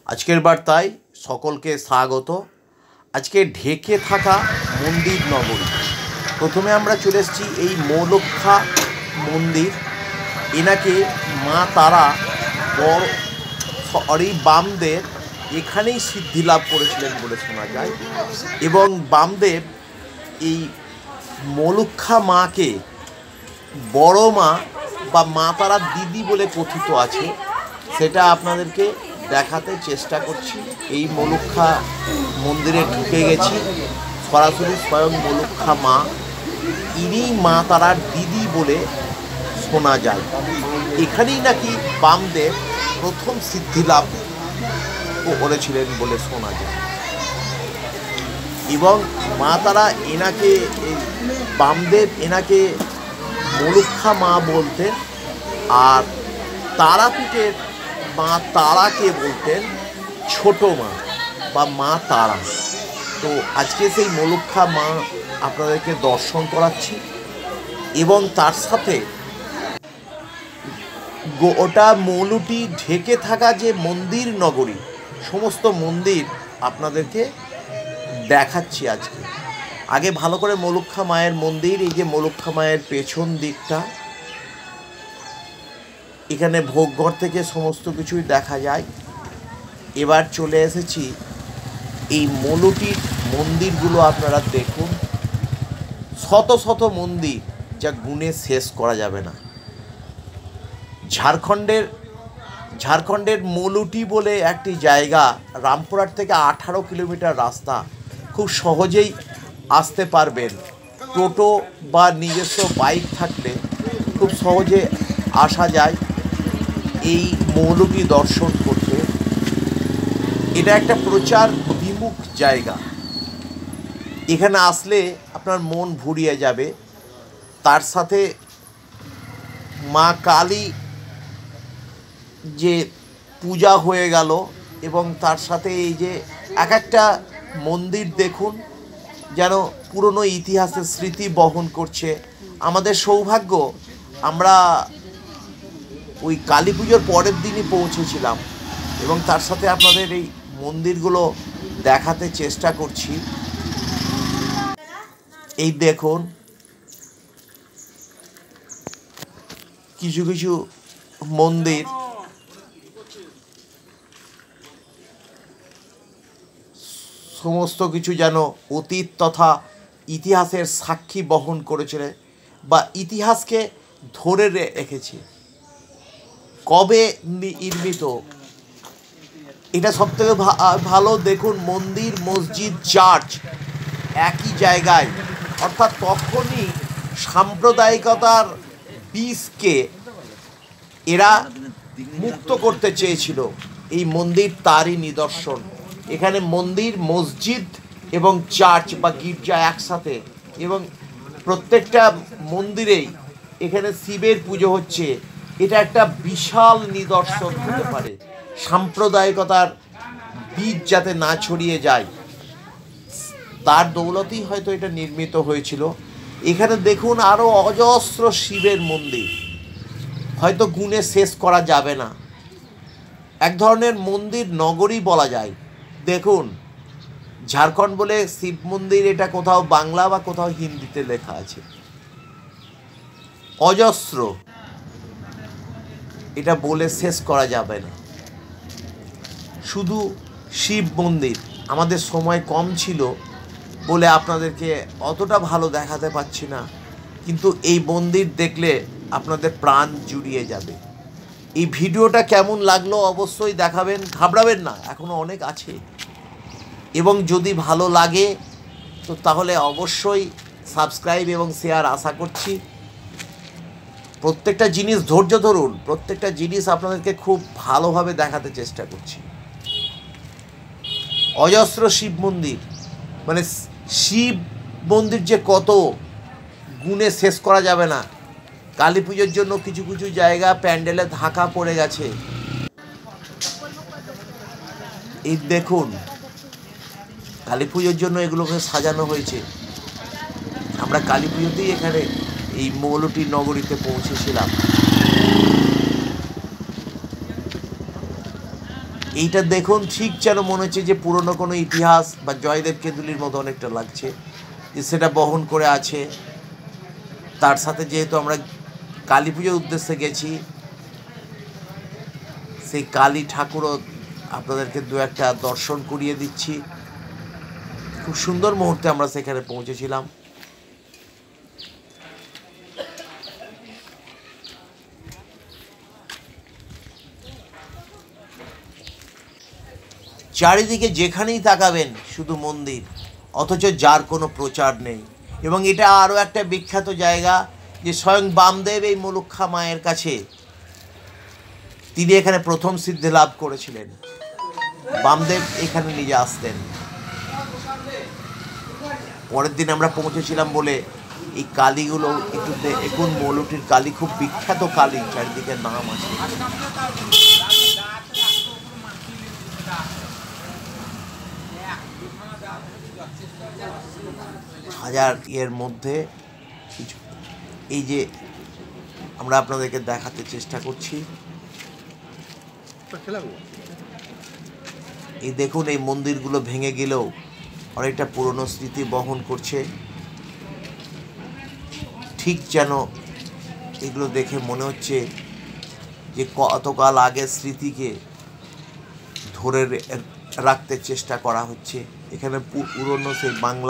আজকের বার্তায় সকলকে স্বাগত। আজকে ঢেকে থাকা মন্দির নগরী। প্রথমে আমরা চলে এসেছি এই মৌলক্ষা মন্দির। এনাকে মা তারা বামদেব এখানেই সিদ্ধি লাভ করেছিলেন বলে শোনা যায়, এবং বামদেব এই মৌলক্ষা মাকে বড় মা বা মা তারা দিদি বলে কথিত আছে। সেটা আপনাদেরকে দেখাতে চেষ্টা করছি। এই মৌলক্ষা মন্দিরে ঢুকে গেছি, সরাসরি স্বয়ং মৌলক্ষা মা, ইনি মা তারার দিদি বলে শোনা যায়। এখানেই নাকি বামদেব প্রথম সিদ্ধি লাভ করেছিলেন বলে শোনা যায়, এবং মা তারা এনাকে বামদেব এনাকে মৌলক্ষা মা বলতেন, আর তারাপীঠের মা তারাকে বলতেন ছোট মা বা মা তারা। তো আজকে সেই মৌলক্ষা মা আপনাদেরকে দর্শন করাচ্ছি, এবং তার সাথে ওটা মৌলটি ঢেকে থাকা যে মন্দির নগরী, সমস্ত মন্দির আপনাদেরকে দেখাচ্ছি আজকে। আগে ভালো করে মৌলক্ষা মায়ের মন্দির, এই যে মৌলক্ষা মায়ের পেছন দিকটা, এখানে ভোগঘর থেকে সমস্ত কিছুই দেখা যায়। এবার চলে এসেছি এই মৌলটির মন্দিরগুলো। আপনারা দেখুন, শত শত মন্দির, যা গুণে শেষ করা যাবে না। ঝাড়খণ্ডের মৌলটি বলে একটি জায়গা, রামপুরহাট থেকে 18 কিলোমিটার রাস্তা, খুব সহজেই আসতে পারবেন। টোটো বা নিজস্ব বাইক থাকলে খুব সহজে আসা যায় এই মৌলটি দর্শন করতে। এটা একটা প্রচার বিমুখ জায়গা, এখানে আসলে আপনার মন ভুলিয়ে যাবে। তার সাথে মা কালী যে পূজা হয়ে গেল, এবং তার সাথে এই যে এক একটা মন্দির দেখুন, যেন পুরনো ইতিহাসের স্মৃতি বহন করছে। আমাদের সৌভাগ্য, আমরা ওই কালী পুজোর পরের দিনই পৌঁছেছিলাম, এবং তার সাথে আপনাদের এই মন্দিরগুলো দেখাতে চেষ্টা করছি। এই দেখুন, কিছু কিছু মন্দির সমস্ত কিছু যেন অতীত তথা ইতিহাসের সাক্ষী বহন করেছিল, বা ইতিহাসকে ধরে রেখেছে। কবে নির্মিত, এটা সবথেকে ভালো। দেখুন, মন্দির, মসজিদ, চার্চ একই জায়গায়, অর্থাৎ তখনই সাম্প্রদায়িকতার বীজকে এরা মুক্ত করতে চেয়েছিল। এই মন্দির তারই নিদর্শন। এখানে মন্দির, মসজিদ এবং চার্চ বা গির্জা একসাথে, এবং প্রত্যেকটা মন্দিরেই এখানে শিবের পুজো হচ্ছে। এটা একটা বিশাল নিদর্শন হতে পারে, সাম্প্রদায়িকতার বীজ যাতে না ছড়িয়ে যায়, তার দৌলতেই হয়তো এটা নির্মিত হয়েছিল। এখানে দেখুন আরও অজস্র শিবের মন্দির, হয়তো গুণে শেষ করা যাবে না। এক ধরনের মন্দির নগরী বলা যায়। দেখুন, ঝাড়খণ্ড বলে শিব মন্দির, এটা কোথাও বাংলা বা কোথাও হিন্দিতে লেখা আছে, অজস্র, এটা বলে শেষ করা যাবে না। শুধু শিব মন্দির, আমাদের সময় কম ছিল বলে আপনাদেরকে অতটা ভালো দেখাতে পাচ্ছি না, কিন্তু এই মন্দির দেখলে আপনাদের প্রাণ জুড়িয়ে যাবে। এই ভিডিওটা কেমন লাগলো অবশ্যই দেখাবেন, ঘাবড়াবেন না, এখনও অনেক আছে। এবং যদি ভালো লাগে তো তাহলে অবশ্যই সাবস্ক্রাইব এবং শেয়ার আশা করছি। প্রত্যেকটা জিনিস ধৈর্য ধরুন, প্রত্যেকটা জিনিস আপনাদেরকে খুব ভালোভাবে দেখাতে চেষ্টা করছি। অজস্র শিব মন্দির, মানে শিব মন্দির যে কত, গুণে শেষ করা যাবে না। কালী পুজোর জন্য কিছু কিছু জায়গা প্যান্ডেলে ঢাকা পড়ে গেছে। এই দেখুন, কালী পুজোর জন্য এগুলোকে সাজানো হয়েছে। আমরা কালী পুজোতেই এখানে এই মৌলটি নগরীতে পৌঁছেছিলাম। এইটা দেখুন, ঠিক যেন মনে হচ্ছে যে পুরনো কোনো ইতিহাস বা জয়দেব কেঁদুলির মতো অনেকটা লাগছে, যে সেটা বহন করে আছে। তার সাথে যেহেতু আমরা কালী পুজোর উদ্দেশ্যে গেছি, সেই কালী ঠাকুরও আপনাদেরকে দু একটা দর্শন করিয়ে দিচ্ছি। খুব সুন্দর মুহূর্তে আমরা সেখানে পৌঁছেছিলাম। চারিদিকে যেখানেই তাকাবেন শুধু মন্দির, অথচ যার কোনো প্রচার নেই। এবং এটা আরও একটা বিখ্যাত জায়গা, যে স্বয়ং বামদেব এই মুলুক্ষা মায়ের কাছে তিনি এখানে প্রথম সিদ্ধি লাভ করেছিলেন। বামদেব এখানে নিজে আসতেন। পরের দিন আমরা পৌঁছেছিলাম বলে এই কালীগুলো একটু দেখুন। মৌলটির কালী খুব বিখ্যাত কালী, চারিদিকে নাম আছে। হাজার এর মধ্যে কিছু, এই যে আমরা আপনাদেরকে দেখাতে চেষ্টা করছি, এই দেখুন, এই মন্দিরগুলো ভেঙে গেলেও অনেকটা পুরনো স্মৃতি বহন করছে। ঠিক যেন এগুলো দেখে মনে হচ্ছে যে কতকাল আগের স্মৃতিকে ধরে রাখতে চেষ্টা করা হচ্ছে। এখানে পুরনো সেই বাংলা